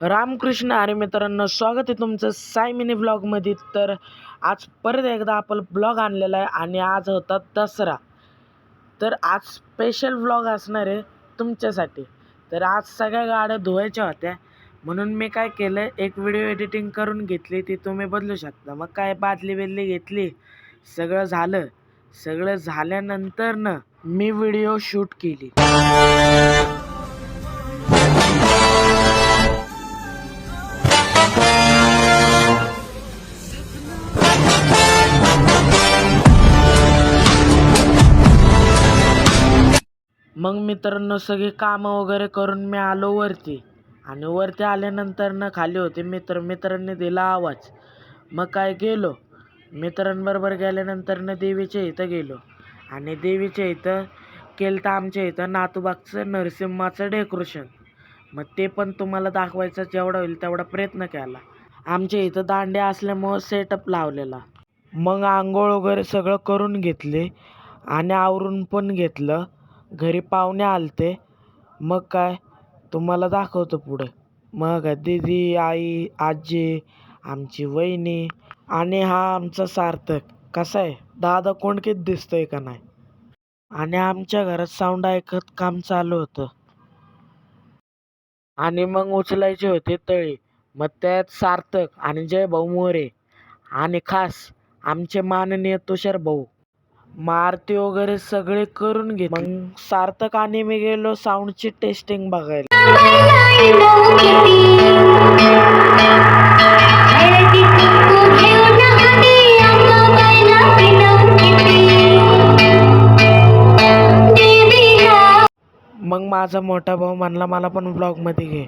रामकृष्ण हरी मित्रांनो, स्वागत आहे तुमचं साई मिनी ब्लॉगमध्ये. तर आज परत एकदा आपण ब्लॉग आणलेला आहे आणि आज होता दसरा. तर आज स्पेशल ब्लॉग असणार आहे तुमच्यासाठी. तर आज सगळ्या गाड्या धुवायच्या होत्या म्हणून मी काय केलं, एक व्हिडिओ एडिटिंग करून घेतली, ती तुम्ही बदलू शकता. मग काय बादली बिदली घेतली, सगळं झालं. सगळं झाल्यानंतर मी व्हिडिओ शूट केली. मग मित्रांनो, सगळी कामं वगैरे करून मी आलो वरती आणि वरती आल्यानंतर खाली होते मित्रांनी दिला आवाज. मग काय गेलो मित्रांबरोबर. गेल्यानंतर देवीच्या इथं गेलो आणि देवीच्या इथं केलं तर आमच्या इथं नातूबागचं नरसिंहाचं डेकोरेशन. मग ते पण तुम्हाला दाखवायचा जेवढा होईल तेवढा प्रयत्न केला. आमच्या इथं दांड्या असल्यामुळं सेटअप लावलेला. मग आंघोळ वगैरे सगळं करून घेतले आणि आवरून पण घेतलं. घरी पाहुणे आलते. मग काय तुम्हाला दाखवतो पुढे. मग दीदी, आई, आजी, आमची वहिनी आणि हा आमचा सार्थक. कसा आहे दादा, कोंडकीत दिसतोय का नाही. आणि आमच्या घरात साऊंड ऐकत काम चालू होतं आणि मग उचलायचे होते तळी. मग त्यात सार्थक आणि जय भाऊ मोरे आणि खास आमचे माननीय तुषार भाऊ. मग आरती वगैरे सगळे करून घेत. मग सार्थक आणि मी गेलो साऊंडची टेस्टिंग बघायला. मग माझा मोठा भाऊ म्हणला मला पण ब्लॉगमध्ये घे.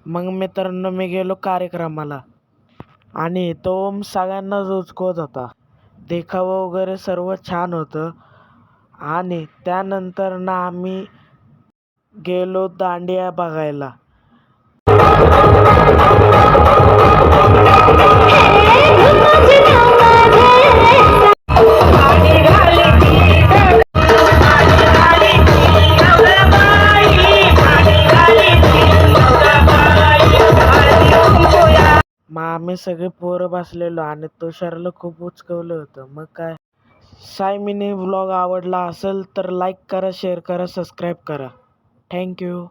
मग मित्रांनो, मी गेलो कार्यक्रमाला आणि तो सगळ्यांना उचकवत होता. देखावा वगैरे सर्व छान होतं. आणि त्यानंतर आम्ही गेलो दांडिया बघायला. मग आम्ही सगळे पोरं बसलेलो आणि तुषारला खूप उचकवलं होतं. मग काय, साई मिनी व्लॉग आवडला असेल तर लाईक करा, शेअर करा, सबस्क्राईब करा. थँक्यू.